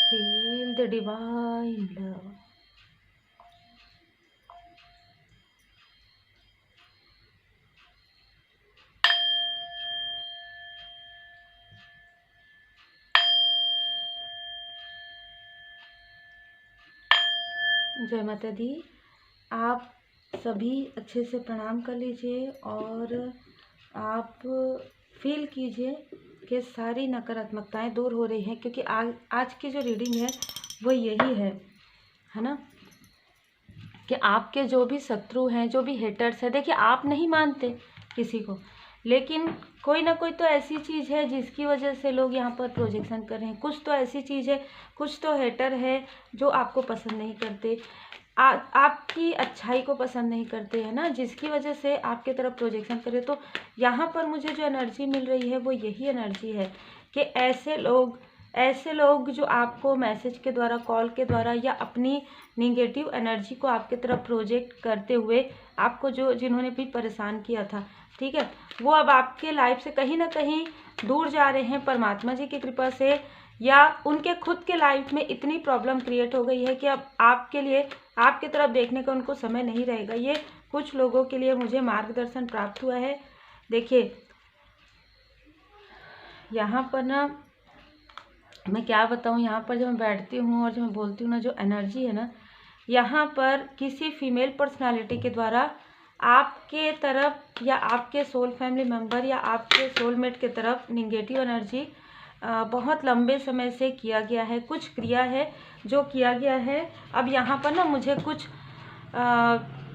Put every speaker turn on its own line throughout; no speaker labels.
Feel the divine love. जय माता दी। आप सभी अच्छे से प्रणाम कर लीजिए और आप फील कीजिए कि सारी नकारात्मकताएं दूर हो रही हैं, क्योंकि आज की जो रीडिंग है वो यही है ना, कि आपके जो भी शत्रु हैं, जो भी हेटर्स हैं, देखिए आप नहीं मानते किसी को, लेकिन कोई ना कोई तो ऐसी चीज़ है जिसकी वजह से लोग यहाँ पर प्रोजेक्शन कर रहे हैं। कुछ तो ऐसी चीज़ है, कुछ तो हेटर है जो आपको पसंद नहीं करते, आपकी अच्छाई को पसंद नहीं करते हैं ना, जिसकी वजह से आपके तरफ प्रोजेक्शन करे। तो यहाँ पर मुझे जो एनर्जी मिल रही है वो यही एनर्जी है कि ऐसे लोग जो आपको मैसेज के द्वारा, कॉल के द्वारा या अपनी निगेटिव एनर्जी को आपके तरफ प्रोजेक्ट करते हुए आपको जिन्होंने भी परेशान किया था, ठीक है, वो अब आपके लाइफ से कहीं ना कहीं दूर जा रहे हैं परमात्मा जी की कृपा से, या उनके खुद के लाइफ में इतनी प्रॉब्लम क्रिएट हो गई है कि अब आपके लिए, आपके तरफ देखने का उनको समय नहीं रहेगा। ये कुछ लोगों के लिए मुझे मार्गदर्शन प्राप्त हुआ है। देखिए यहाँ पर ना, मैं क्या बताऊँ, यहाँ पर जब मैं बैठती हूँ और जब मैं बोलती हूँ ना, जो एनर्जी है ना, यहाँ पर किसी फीमेल पर्सनालिटी के द्वारा आपके तरफ या आपके सोल फैमिली मेम्बर या आपके सोलमेट के तरफ निगेटिव एनर्जी बहुत लंबे समय से किया गया है। कुछ क्रिया है जो किया गया है। अब यहाँ पर ना मुझे कुछ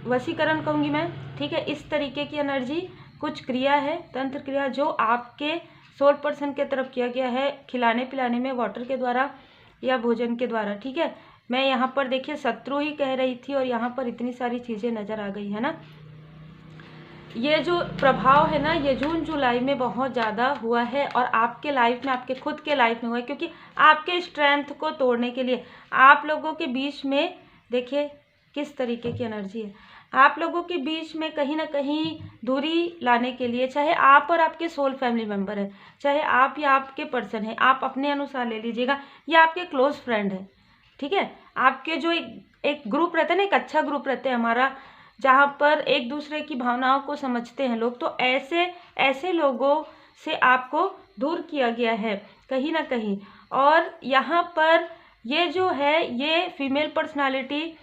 वशीकरण कहूँगी मैं, ठीक है, इस तरीके की एनर्जी, कुछ क्रिया है, तंत्र क्रिया जो आपके सोल पर्सन के तरफ किया गया है, खिलाने पिलाने में, वाटर के द्वारा या भोजन के द्वारा, ठीक है। मैं यहाँ पर देखिए शत्रु ही कह रही थी और यहाँ पर इतनी सारी चीज़ें नज़र आ गई है ना। ये जो प्रभाव है ना, ये जून जुलाई में बहुत ज़्यादा हुआ है और आपके लाइफ में, आपके खुद के लाइफ में हुआ है, क्योंकि आपके स्ट्रेंथ को तोड़ने के लिए आप लोगों के बीच में, देखिए किस तरीके की एनर्जी है, आप लोगों के बीच में कहीं ना कहीं दूरी लाने के लिए, चाहे आप और आपके सोल फैमिली मेम्बर है, चाहे आप या आपके पर्सन है, आप अपने अनुसार ले लीजिएगा, या आपके क्लोज फ्रेंड है, ठीक है, आपके जो एक ग्रुप रहता है ना, एक अच्छा ग्रुप रहता है हमारा, जहाँ पर एक दूसरे की भावनाओं को समझते हैं लोग, तो ऐसे लोगों से आपको दूर किया गया है कहीं ना कहीं। और यहाँ पर ये जो है, ये फीमेल पर्सनालिटी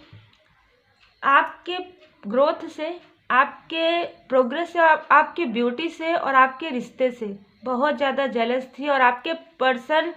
आपके ग्रोथ से, आपके प्रोग्रेस से, आपकी ब्यूटी से और आपके रिश्ते से बहुत ज़्यादा जेलस थी, और आपके पर्सन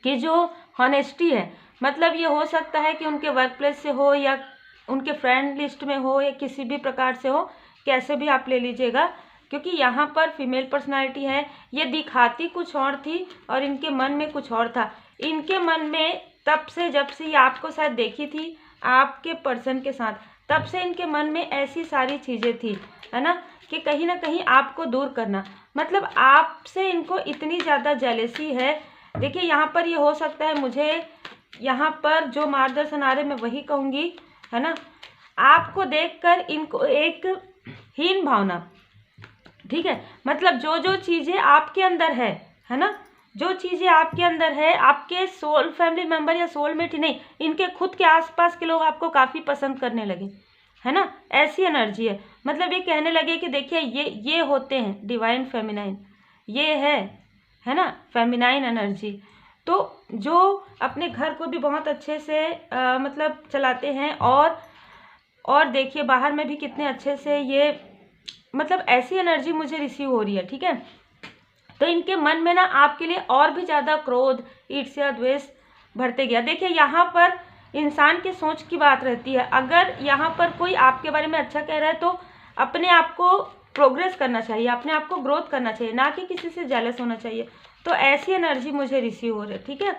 की जो हॉनेस्टी है, मतलब ये हो सकता है कि उनके वर्क प्लेस से हो या उनके फ्रेंड लिस्ट में हो या किसी भी प्रकार से हो, कैसे भी आप ले लीजिएगा, क्योंकि यहाँ पर फीमेल पर्सनालिटी है, ये दिखाती कुछ और थी और इनके मन में कुछ और था। इनके मन में तब से, जब से ये आपको शायद देखी थी आपके पर्सन के साथ, तब से इनके मन में ऐसी सारी चीज़ें थी, है ना, कि कहीं ना कहीं आपको दूर करना, मतलब आपसे इनको इतनी ज़्यादा जेलेसी है। देखिए यहाँ पर ये हो सकता है, मुझे यहाँ पर जो मार्गदर्शन आ रहे मैं वही कहूँगी, है ना, आपको देखकर इनको एक हीन भावना, ठीक है, मतलब जो चीज़ें आपके अंदर है ना, जो चीज़ें आपके अंदर है, आपके सोल फैमिली मेम्बर या सोलमेट ही नहीं, इनके खुद के आसपास के लोग आपको काफ़ी पसंद करने लगे, है ना, ऐसी एनर्जी है। मतलब ये कहने लगे कि देखिए ये होते हैं डिवाइन फेमिनाइन, ये है ना फेमिनाइन एनर्जी, तो जो अपने घर को भी बहुत अच्छे से मतलब चलाते हैं, और देखिए बाहर में भी कितने अच्छे से ये, मतलब ऐसी एनर्जी मुझे रिसीव हो रही है, ठीक है। तो इनके मन में ना आपके लिए और भी ज़्यादा क्रोध, ईर्ष्या, द्वेष बढ़ते गया। देखिए यहाँ पर इंसान की सोच की बात रहती है, अगर यहाँ पर कोई आपके बारे में अच्छा कह रहा है तो अपने आप को प्रोग्रेस करना चाहिए, अपने आप को ग्रोथ करना चाहिए, ना कि किसी से जेलस होना चाहिए। तो ऐसी एनर्जी मुझे रिसीव हो रही है, ठीक है।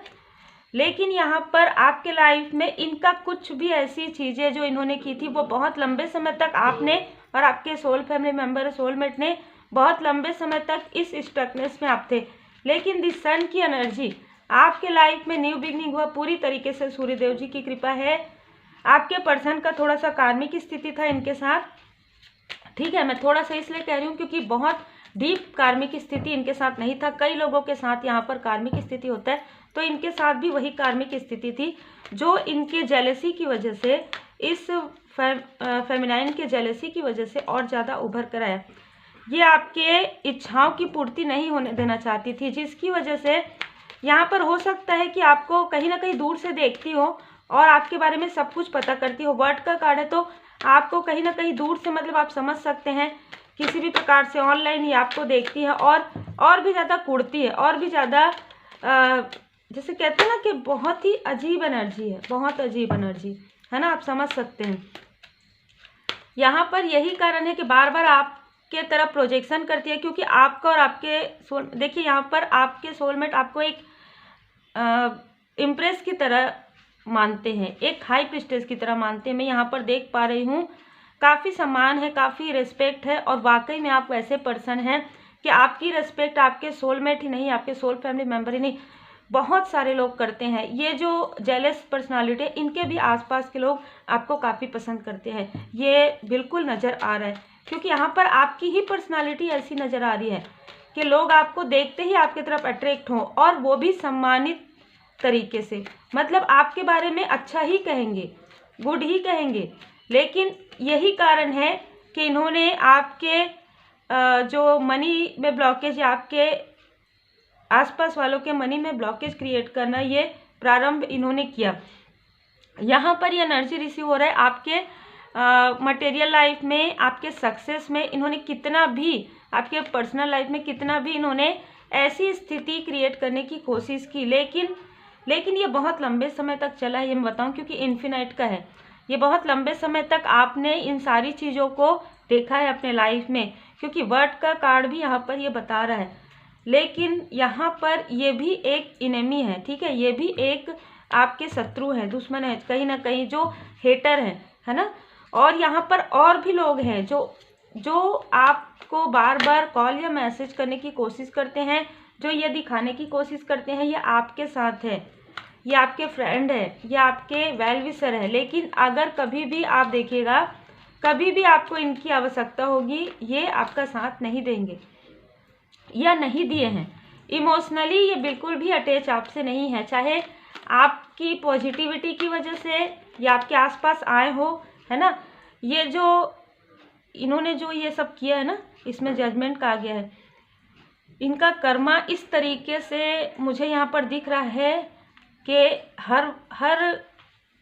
लेकिन यहाँ पर आपके लाइफ में इनका कुछ भी ऐसी चीज़ें जो इन्होंने की थी, वो बहुत लंबे समय तक आपने और आपके सोल फैमिली मेम्बर, सोलमेट ने बहुत लंबे समय तक इस स्टकनेस में आप थे। लेकिन दिस सन की एनर्जी, आपके लाइफ में न्यू बिगनिंग हुआ पूरी तरीके से, सूर्यदेव जी की कृपा है। आपके पर्सन का थोड़ा सा कार्मिक स्थिति था इनके साथ, ठीक है, मैं थोड़ा सा इसलिए कह रही हूँ क्योंकि बहुत डीप कार्मिक स्थिति इनके साथ नहीं था। कई लोगों के साथ यहाँ पर कार्मिक स्थिति होता है, तो इनके साथ भी वही कार्मिक स्थिति थी जो इनके जेलसी की वजह से, इस फेमिनाइन के जेलसी की वजह से और ज़्यादा उभर कर आया। ये आपके इच्छाओं की पूर्ति नहीं होने देना चाहती थी, जिसकी वजह से यहाँ पर हो सकता है कि आपको कहीं ना कहीं दूर से देखती हो और आपके बारे में सब कुछ पता करती हो। वर्ड का कार्ड है तो आपको कहीं ना कहीं दूर से, मतलब आप समझ सकते हैं किसी भी प्रकार से ऑनलाइन ही आपको देखती है और भी ज़्यादा कुड़ती है, और भी ज़्यादा जैसे कहते हैं ना कि बहुत ही अजीब एनर्जी है, बहुत अजीब एनर्जी है ना, आप समझ सकते हैं। यहाँ पर यही कारण है कि बार बार आपके तरफ प्रोजेक्शन करती है, क्योंकि आपका और आपके सोल, देखिए यहाँ पर आपके सोलमेट आपको एक इम्प्रेस की तरह मानते हैं, एक हाई प्रिस्टेस की तरह मानते हैं। मैं यहाँ पर देख पा रही हूँ काफ़ी सम्मान है, काफ़ी रिस्पेक्ट है, और वाकई में आप वैसे पर्सन हैं कि आपकी रिस्पेक्ट आपके सोलमेट ही नहीं, आपके सोल फैमिली मेम्बर ही नहीं, बहुत सारे लोग करते हैं। ये जो जेलस पर्सनालिटी है, इनके भी आसपास के लोग आपको काफ़ी पसंद करते हैं, ये बिल्कुल नज़र आ रहा है, क्योंकि यहाँ पर आपकी ही पर्सनालिटी ऐसी नज़र आ रही है कि लोग आपको देखते ही आपकी तरफ अट्रैक्ट हों, और वो भी सम्मानित तरीके से, मतलब आपके बारे में अच्छा ही कहेंगे, गुड ही कहेंगे। लेकिन यही कारण है कि इन्होंने आपके जो मनी में ब्लॉकेज, आपके आसपास वालों के मनी में ब्लॉकेज क्रिएट करना, ये प्रारंभ इन्होंने किया। यहाँ पर ये एनर्जी रिसीव हो रहा है आपके मटेरियल लाइफ में, आपके सक्सेस में। इन्होंने कितना भी आपके पर्सनल लाइफ में कितना भी इन्होंने ऐसी स्थिति क्रिएट करने की कोशिश की, लेकिन ये बहुत लंबे समय तक चला है, ये मैं बताऊँ, क्योंकि इन्फिनाइट का है। ये बहुत लंबे समय तक आपने इन सारी चीज़ों को देखा है अपने लाइफ में, क्योंकि वर्ड का कार्ड भी यहाँ पर ये बता रहा है। लेकिन यहाँ पर ये भी एक इनेमी है, ठीक है, ये भी एक आपके शत्रु है, दुश्मन है, कहीं ना कहीं जो हेटर है ना। और यहाँ पर और भी लोग हैं जो आपको बार बार कॉल या मैसेज करने की कोशिश करते हैं, जो ये दिखाने की कोशिश करते हैं ये आपके साथ है, ये आपके फ्रेंड है, ये आपके वेल विशर है। लेकिन अगर कभी भी आप देखिएगा, कभी भी आपको इनकी आवश्यकता होगी, ये आपका साथ नहीं देंगे या नहीं दिए हैं। इमोशनली ये बिल्कुल भी अटैच आपसे नहीं है, चाहे आपकी पॉजिटिविटी की वजह से या आपके आसपास आए हो, है ना। ये जो इन्होंने जो ये सब किया है ना, इसमें जजमेंट का आ गया है, इनका कर्मा इस तरीके से मुझे यहाँ पर दिख रहा है कि हर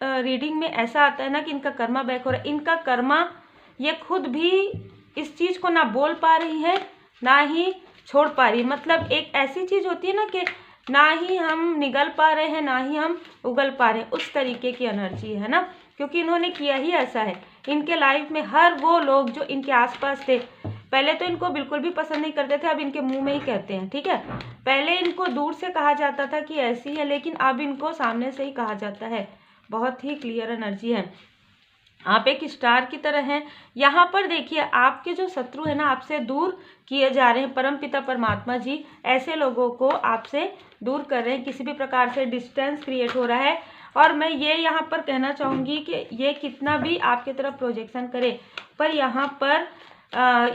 रीडिंग में ऐसा आता है ना कि इनका कर्मा बैक हो रहा है। इनका कर्मा, ये खुद भी इस चीज़ को ना बोल पा रही है, ना ही छोड़ पा रही। मतलब एक ऐसी चीज़ होती है ना कि ना ही हम निगल पा रहे हैं, ना ही हम उगल पा रहे हैं, उस तरीके की एनर्जी है ना, क्योंकि इन्होंने किया ही ऐसा है। इनके लाइफ में हर वो लोग जो इनके आसपास थे, पहले तो इनको बिल्कुल भी पसंद नहीं करते थे, अब इनके मुंह में ही कहते हैं, ठीक है। पहले इनको दूर से कहा जाता था कि ऐसी है, लेकिन अब इनको सामने से ही कहा जाता है। बहुत ही क्लियर एनर्जी है, आप एक स्टार की तरह हैं। यहाँ पर देखिए आपके जो शत्रु है ना, आपसे दूर किए जा रहे हैं। परमपिता परमात्मा जी ऐसे लोगों को आपसे दूर कर रहे हैं, किसी भी प्रकार से डिस्टेंस क्रिएट हो रहा है। और मैं ये यहाँ पर कहना चाहूँगी कि ये कितना भी आपकी तरफ प्रोजेक्शन करे, पर यहाँ पर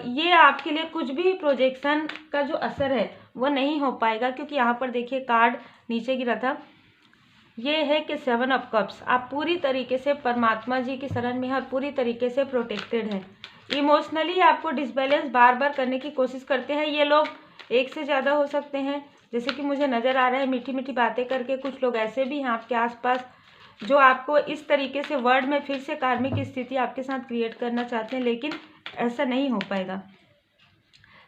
ये आपके लिए कुछ भी प्रोजेक्शन का जो असर है वो नहीं हो पाएगा, क्योंकि यहाँ पर देखिए कार्ड नीचे गिरा था, ये है कि 7 ऑफ कप्स। आप पूरी तरीके से परमात्मा जी की शरण में हैं और पूरी तरीके से प्रोटेक्टेड हैं। इमोशनली आपको डिसबैलेंस बार बार करने की कोशिश करते हैं। ये लोग एक से ज़्यादा हो सकते हैं, जैसे कि मुझे नज़र आ रहा है मीठी मीठी बातें करके। कुछ लोग ऐसे भी हैं आपके आसपास जो आपको इस तरीके से वर्ड में फिर से कार्मिक स्थिति आपके साथ क्रिएट करना चाहते हैं, लेकिन ऐसा नहीं हो पाएगा,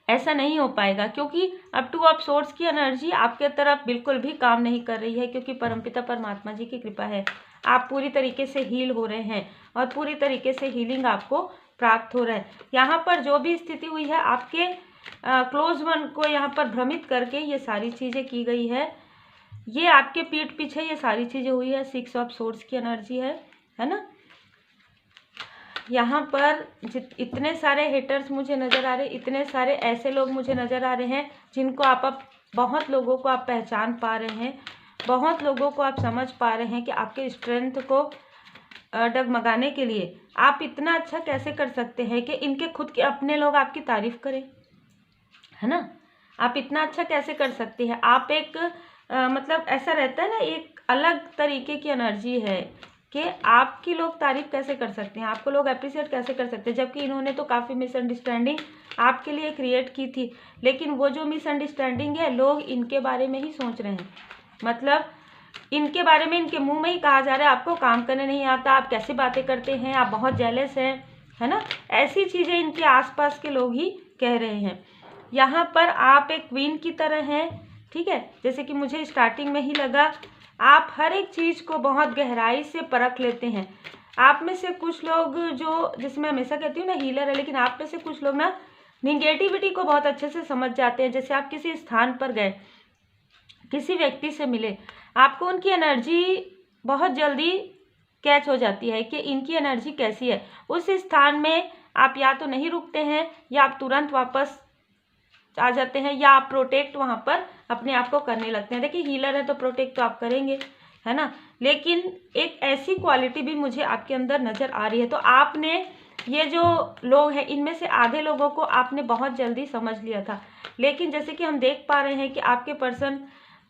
ऐसा नहीं हो पाएगा, क्योंकि अब 2 ऑफ सोर्ड्स की एनर्जी आपके तरफ बिल्कुल भी काम नहीं कर रही है, क्योंकि परमपिता परमात्मा जी की कृपा है। आप पूरी तरीके से हील हो रहे हैं और पूरी तरीके से हीलिंग आपको प्राप्त हो रहा है। यहाँ पर जो भी स्थिति हुई है, आपके क्लोज वन को यहाँ पर भ्रमित करके ये सारी चीज़ें की गई है। ये आपके पीठ पीछे ये सारी चीज़ें हुई है। 6 ऑफ सोर्ड्स की एनर्जी है ना। यहाँ पर इतने सारे हेटर्स मुझे नज़र आ रहे, इतने सारे ऐसे लोग मुझे नज़र आ रहे हैं जिनको आप बहुत लोगों को आप पहचान पा रहे हैं, बहुत लोगों को आप समझ पा रहे हैं कि आपके स्ट्रेंथ को डगमगाने के लिए आप इतना अच्छा कैसे कर सकते हैं कि इनके खुद के अपने लोग आपकी तारीफ करें, है ना। आप इतना अच्छा कैसे कर सकते हैं। आप एक मतलब ऐसा रहता है ना, एक अलग तरीके की एनर्जी है कि आपकी लोग तारीफ कैसे कर सकते हैं, आपको लोग अप्रिशिएट कैसे कर सकते हैं, जबकि इन्होंने तो काफ़ी मिसअंडरस्टैंडिंग आपके लिए क्रिएट की थी। लेकिन वो जो मिसअंडरस्टैंडिंग है, लोग इनके बारे में ही सोच रहे हैं, मतलब इनके बारे में इनके मुंह में ही कहा जा रहा है आपको काम करने नहीं आता, आप कैसे बातें करते हैं, आप बहुत जेलस हैं, है ना। ऐसी चीज़ें इनके आसपास के लोग ही कह रहे हैं। यहाँ पर आप एक क्वीन की तरह हैं, ठीक है, जैसे कि मुझे स्टार्टिंग में ही लगा। आप हर एक चीज़ को बहुत गहराई से परख लेते हैं। आप में से कुछ लोग जो, जैसे मैं हमेशा कहती हूँ ना, हीलर है, लेकिन आप में से कुछ लोग ना निगेटिविटी को बहुत अच्छे से समझ जाते हैं। जैसे आप किसी स्थान पर गए, किसी व्यक्ति से मिले, आपको उनकी एनर्जी बहुत जल्दी कैच हो जाती है कि इनकी एनर्जी कैसी है। उस स्थान में आप या तो नहीं रुकते हैं, या आप तुरंत वापस आ जाते हैं, या आप प्रोटेक्ट वहाँ पर अपने आप को करने लगते हैं। देखिए हीलर है तो प्रोटेक्ट तो आप करेंगे, है ना, लेकिन एक ऐसी क्वालिटी भी मुझे आपके अंदर नज़र आ रही है। तो आपने, ये जो लोग हैं, इनमें से आधे लोगों को आपने बहुत जल्दी समझ लिया था। लेकिन जैसे कि हम देख पा रहे हैं कि आपके पर्सन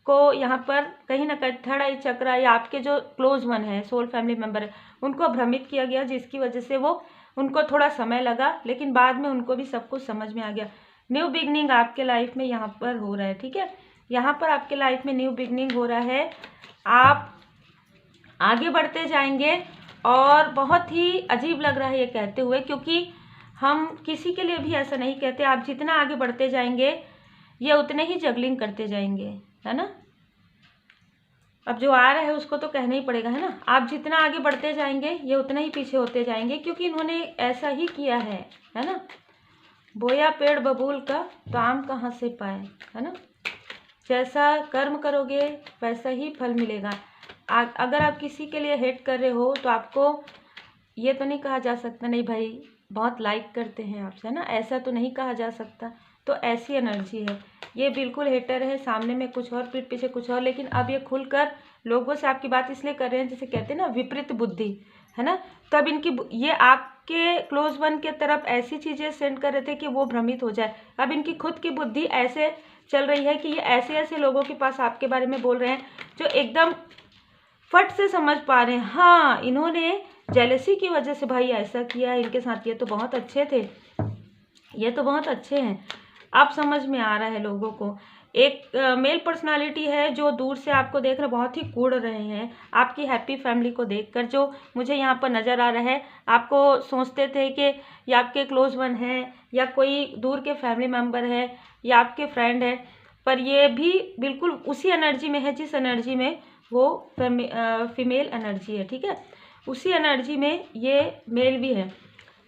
को यहाँ पर कहीं ना कहीं थर्ड आई चक्र, या आपके जो क्लोज वन है, सोल फैमिली मेम्बर है, उनको भ्रमित किया गया, जिसकी वजह से वो, उनको थोड़ा समय लगा, लेकिन बाद में उनको भी सब कुछ समझ में आ गया। न्यू बिगनिंग आपके लाइफ में यहाँ पर हो रहा है, ठीक है, यहाँ पर आपके लाइफ में न्यू बिगनिंग हो रहा है। आप आगे बढ़ते जाएंगे, और बहुत ही अजीब लग रहा है ये कहते हुए, क्योंकि हम किसी के लिए भी ऐसा नहीं कहते। आप जितना आगे बढ़ते जाएंगे, ये उतने ही जगलिंग करते जाएंगे, है ना। अब जो आ रहा है उसको तो कहना ही पड़ेगा, है ना। आप जितना आगे बढ़ते जाएंगे, ये उतना ही पीछे होते जाएंगे, क्योंकि इन्होंने ऐसा ही किया है ना। बोया पेड़ बबूल का तो आम कहाँ से पाए, है ना। जैसा कर्म करोगे वैसा ही फल मिलेगा। अगर आप किसी के लिए हेट कर रहे हो, तो आपको ये तो नहीं कहा जा सकता नहीं भाई बहुत लाइक करते हैं आपसे, है ना, ऐसा तो नहीं कहा जा सकता। तो ऐसी एनर्जी है, ये बिल्कुल हेटर है, सामने में कुछ और, पीठ पीछे कुछ और, लेकिन अब ये खुलकर लोगों से आपकी बात इसलिए कर रहे हैं, जैसे कहते हैं ना विपरीत बुद्धि, है ना। तब इनकी, ये आपके क्लोज वन के तरफ ऐसी चीज़ें सेंड कर रहे थे कि वो भ्रमित हो जाए। अब इनकी खुद की बुद्धि ऐसे चल रही है कि ये ऐसे ऐसे लोगों के पास आपके बारे में बोल रहे हैं जो एकदम फट से समझ पा रहे हैं, हाँ इन्होंने जेलसी की वजह से भाई ऐसा किया है इनके साथ, ये तो बहुत अच्छे थे, ये तो बहुत अच्छे हैं। अब समझ में आ रहा है लोगों को। एक मेल पर्सनालिटी है जो दूर से आपको देख रहे, बहुत ही कूड़ रहे हैं आपकी हैप्पी फैमिली को देखकर, जो मुझे यहाँ पर नज़र आ रहा है। आपको सोचते थे कि या आपके क्लोज वन हैं, या कोई दूर के फैमिली मेम्बर है, या आपके फ्रेंड है, पर ये भी बिल्कुल उसी एनर्जी में है जिस एनर्जी में वो फीमेल एनर्जी है, ठीक है, उसी एनर्जी में ये मेल भी है।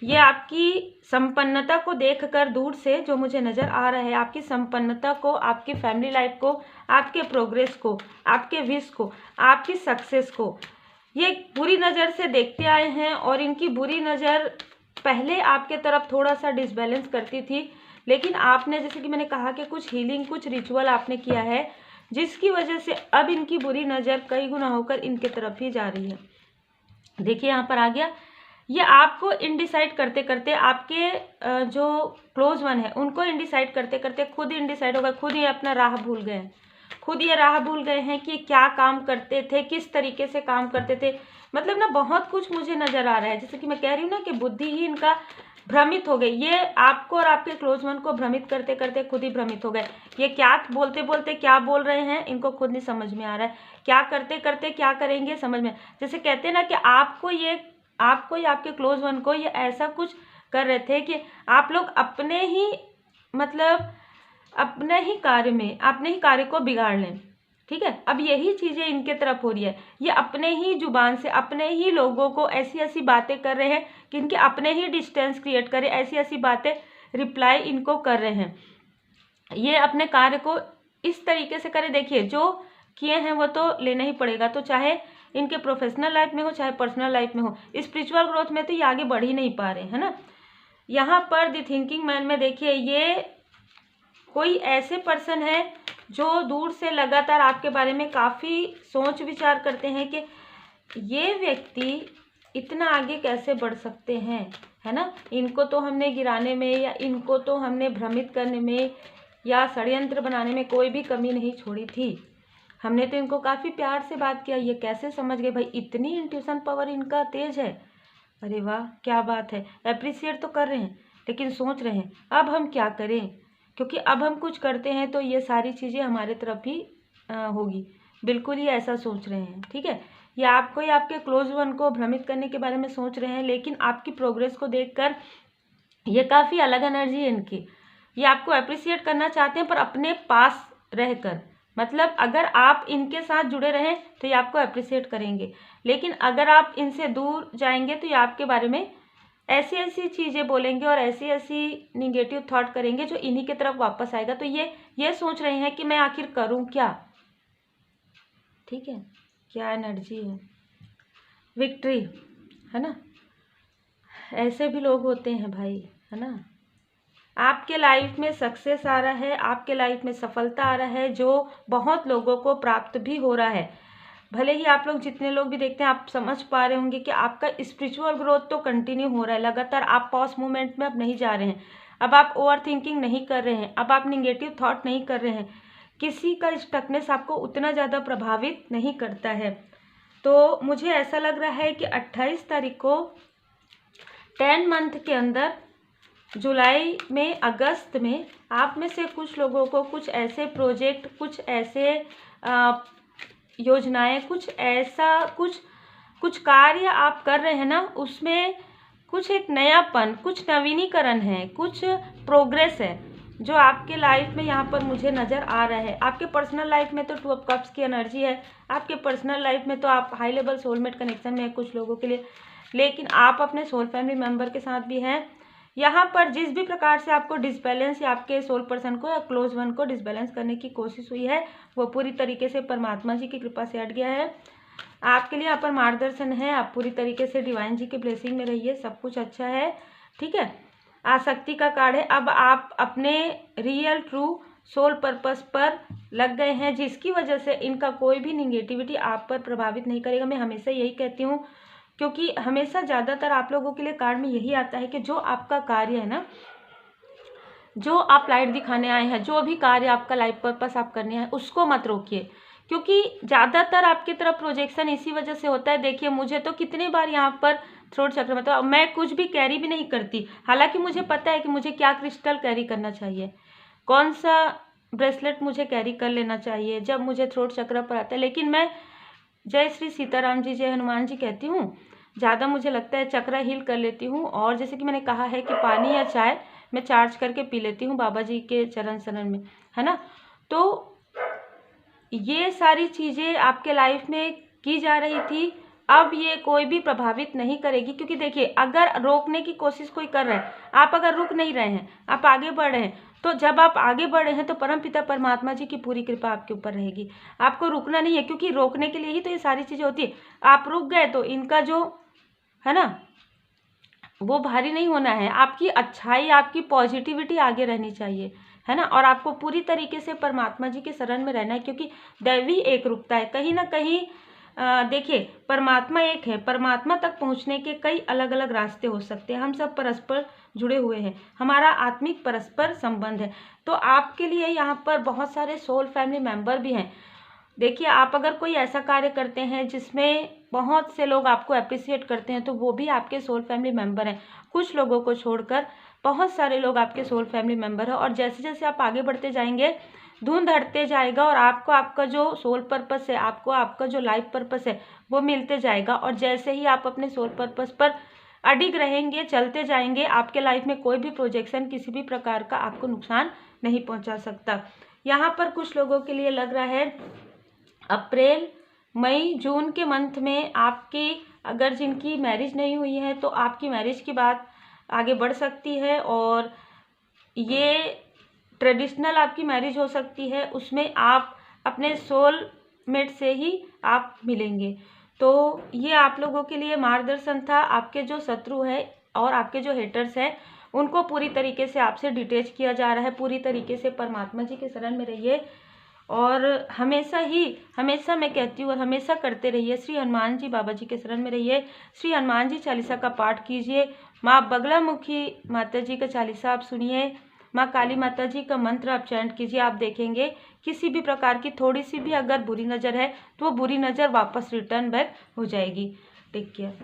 ये आपकी संपन्नता को देखकर दूर से जो मुझे नज़र आ रहा है, आपकी संपन्नता को, आपकी फैमिली लाइफ को, आपके प्रोग्रेस को, आपके विश को, आपकी सक्सेस को ये बुरी नज़र से देखते आए हैं। और इनकी बुरी नज़र पहले आपके तरफ थोड़ा सा डिसबैलेंस करती थी, लेकिन आपने, जैसे कि मैंने कहा कि कुछ हीलिंग, कुछ रिचुअल आपने किया है, जिसकी वजह से अब इनकी बुरी नज़र कई गुना होकर इनके तरफ ही जा रही है। देखिए यहाँ पर आ गया, ये आपको इनडिसाइड करते करते, आपके जो क्लोज वन है उनको इनडिसाइड करते करते खुद ही इनडिसाइड हो गए, खुद ही अपना राह भूल गए, खुद ये राह भूल गए हैं कि क्या काम करते थे, किस तरीके से काम करते थे। मतलब ना बहुत कुछ मुझे नज़र आ रहा है, जैसे कि मैं कह रही हूँ ना कि बुद्धि ही इनका भ्रमित हो गई। ये आपको और आपके क्लोज वन को भ्रमित करते करते खुद ही भ्रमित हो गए। ये क्या बोलते बोलते क्या बोल रहे हैं इनको खुद नहीं समझ में आ रहा है, क्या करते करते क्या करेंगे समझ में। जैसे कहते हैं ना कि आपको या आपके क्लोज वन को ये ऐसा कुछ कर रहे थे कि आप लोग अपने ही, मतलब अपने ही कार्य को बिगाड़ लें, ठीक है। अब यही चीज़ें इनके तरफ हो रही है, ये अपने ही जुबान से अपने ही लोगों को ऐसी ऐसी बातें कर रहे हैं कि इनके अपने ही डिस्टेंस क्रिएट करे, ऐसी ऐसी बातें रिप्लाई इनको कर रहे हैं। ये अपने कार्य को इस तरीके से करें, देखिए जो किए हैं वो तो लेना ही पड़ेगा, तो चाहे इनके प्रोफेशनल लाइफ में हो चाहे पर्सनल लाइफ में हो, स्पिरिचुअल ग्रोथ में तो ये आगे बढ़ ही नहीं पा रहे, है ना। यहाँ पर द थिंकिंग मैन में देखिए, ये कोई ऐसे पर्सन है जो दूर से लगातार आपके बारे में काफ़ी सोच विचार करते हैं कि ये व्यक्ति इतना आगे कैसे बढ़ सकते हैं, है ना। इनको तो हमने गिराने में, या इनको तो हमने भ्रमित करने में, या षड्यंत्र बनाने में कोई भी कमी नहीं छोड़ी थी, हमने तो इनको काफ़ी प्यार से बात किया, ये कैसे समझ गए भाई, इतनी इंट्यूशन पावर इनका तेज है। अरे वाह, क्या बात है। अप्रिशिएट तो कर रहे हैं लेकिन सोच रहे हैं अब हम क्या करें, क्योंकि अब हम कुछ करते हैं तो ये सारी चीज़ें हमारे तरफ ही होगी। बिल्कुल ही ऐसा सोच रहे हैं, ठीक है। ये आपको या आपके क्लोज वन को भ्रमित करने के बारे में सोच रहे हैं, लेकिन आपकी प्रोग्रेस को देखकर ये काफ़ी अलग एनर्जी है इनकी। ये आपको अप्रिशिएट करना चाहते हैं पर अपने पास रहकर, मतलब अगर आप इनके साथ जुड़े रहें तो ये आपको अप्रिशिएट करेंगे, लेकिन अगर आप इनसे दूर जाएंगे तो ये आपके बारे में ऐसी ऐसी चीज़ें बोलेंगे और ऐसी ऐसी निगेटिव थॉट करेंगे जो इन्हीं के तरफ वापस आएगा। तो ये सोच रहे हैं कि मैं आखिर करूं क्या, ठीक है। क्या एनर्जी है, विक्ट्री, है ना। ऐसे भी लोग होते हैं भाई, है ना। आपके लाइफ में सक्सेस आ रहा है, आपके लाइफ में सफलता आ रहा है, जो बहुत लोगों को प्राप्त भी हो रहा है। भले ही आप लोग जितने लोग भी देखते हैं आप समझ पा रहे होंगे कि आपका स्पिरिचुअल ग्रोथ तो कंटिन्यू हो रहा है लगातार। आप पॉज मूवमेंट में अब नहीं जा रहे हैं, अब आप ओवर थिंकिंग नहीं कर रहे हैं, अब आप निगेटिव थॉट नहीं कर रहे हैं। किसी का स्टकनेस आपको उतना ज़्यादा प्रभावित नहीं करता है। तो मुझे ऐसा लग रहा है कि 28 तारीख को 10 मंथ के अंदर, जुलाई में, अगस्त में, आप में से कुछ लोगों को कुछ ऐसे प्रोजेक्ट, कुछ ऐसे योजनाएं, कुछ ऐसा कुछ कार्य आप कर रहे हैं ना, उसमें कुछ एक नयापन, कुछ नवीनीकरण है, कुछ प्रोग्रेस है जो आपके लाइफ में यहाँ पर मुझे नज़र आ रहा है। आपके पर्सनल लाइफ में तो 2 ऑफ कप्स की एनर्जी है, आपके पर्सनल लाइफ में तो आप हाई लेवल सोलमेट कनेक्शन में है कुछ लोगों के लिए, लेकिन आप अपने सोल फैमिली मेम्बर के साथ भी हैं। यहाँ पर जिस भी प्रकार से आपको डिसबैलेंस या आपके सोल पर्सन को या क्लोज वन को डिसबैलेंस करने की कोशिश हुई है, वो पूरी तरीके से परमात्मा जी की कृपा से हट गया है। आपके लिए यहाँ पर मार्गदर्शन है, आप पूरी तरीके से डिवाइन जी के ब्लेसिंग में रहिए, सब कुछ अच्छा है, ठीक है। आसक्ति का कार्ड है, अब आप अपने रियल ट्रू सोल पर्पस पर लग गए हैं, जिसकी वजह से इनका कोई भी निगेटिविटी आप पर प्रभावित नहीं करेगा। मैं हमेशा यही कहती हूँ, क्योंकि हमेशा ज़्यादातर आप लोगों के लिए कार्ड में यही आता है कि जो आपका कार्य है ना, जो आप लाइट दिखाने आए हैं, जो भी कार्य आपका लाइफ पर्पस आप करने आए, उसको मत रोकिए, क्योंकि ज़्यादातर आपकी तरफ प्रोजेक्शन इसी वजह से होता है। देखिए मुझे तो कितनी बार यहाँ पर थ्रोट चक्र में, तो मैं कुछ भी कैरी भी नहीं करती, हालांकि मुझे पता है कि मुझे क्या क्रिस्टल कैरी करना चाहिए, कौन सा ब्रेसलेट मुझे कैरी कर लेना चाहिए जब मुझे थ्रोट चक्र पर आता है, लेकिन मैं जय श्री सीताराम जी, जय हनुमान जी कहती हूँ। ज़्यादा मुझे लगता है चक्र हील कर लेती हूँ, और जैसे कि मैंने कहा है कि पानी या चाय मैं चार्ज करके पी लेती हूँ बाबा जी के चरण शरण में, है ना। तो ये सारी चीज़ें आपके लाइफ में की जा रही थी, अब ये कोई भी प्रभावित नहीं करेगी, क्योंकि देखिए अगर रोकने की कोशिश कोई कर रहा है, आप अगर रुक नहीं रहे हैं, आप आगे बढ़ रहे हैं, तो जब आप आगे बढ़ रहे हैं तो परमपिता परमात्मा जी की पूरी कृपा आपके ऊपर रहेगी। आपको रुकना नहीं है, क्योंकि रोकने के लिए ही तो ये सारी चीज़ें होती है। आप रुक गए तो इनका जो है ना वो भारी नहीं होना है। आपकी अच्छाई, आपकी पॉजिटिविटी आगे रहनी चाहिए, है ना। और आपको पूरी तरीके से परमात्मा जी के शरण में रहना है, क्योंकि दैवी एक रूपता है कहीं ना कहीं। देखिए परमात्मा एक है, परमात्मा तक पहुंचने के कई अलग अलग रास्ते हो सकते हैं, हम सब परस्पर जुड़े हुए हैं, हमारा आत्मिक परस्पर संबंध है। तो आपके लिए यहाँ पर बहुत सारे सोल फैमिली मेंबर भी हैं। देखिए आप अगर कोई ऐसा कार्य करते हैं जिसमें बहुत से लोग आपको अप्रिशिएट करते हैं, तो वो भी आपके सोल फैमिली मेंबर हैं। कुछ लोगों को छोड़कर बहुत सारे लोग आपके सोल फैमिली मेंबर हैं, और जैसे जैसे आप आगे बढ़ते जाएंगे धुंध हटते जाएगा, और आपको आपका जो सोल पर्पस है, आपको आपका जो लाइफ पर्पस है वो मिलते जाएगा। और जैसे ही आप अपने सोल पर्पस पर अडिग रहेंगे, चलते जाएंगे, आपके लाइफ में कोई भी प्रोजेक्शन किसी भी प्रकार का आपको नुकसान नहीं पहुंचा सकता। यहाँ पर कुछ लोगों के लिए लग रहा है अप्रैल, मई, जून के मंथ में आपकी, अगर जिनकी मैरिज नहीं हुई है तो आपकी मैरिज की बात आगे बढ़ सकती है, और ये ट्रेडिशनल आपकी मैरिज हो सकती है, उसमें आप अपने सोल मेट से ही आप मिलेंगे। तो ये आप लोगों के लिए मार्गदर्शन था। आपके जो शत्रु है और आपके जो हेटर्स हैं उनको पूरी तरीके से आपसे डिटेच किया जा रहा है। पूरी तरीके से परमात्मा जी के शरण में रहिए, और हमेशा मैं कहती हूँ और हमेशा करते रहिए, श्री हनुमान जी बाबा जी के शरण में रहिए। श्री हनुमान जी चालीसा का पाठ कीजिए, माँ बगलामुखी माता जी का चालीसा आप सुनिए, माँ काली माता जी का मंत्र आप चैंट कीजिए, आप देखेंगे किसी भी प्रकार की थोड़ी सी भी अगर बुरी नज़र है तो वो बुरी नज़र वापस रिटर्न बैक हो जाएगी। Take care.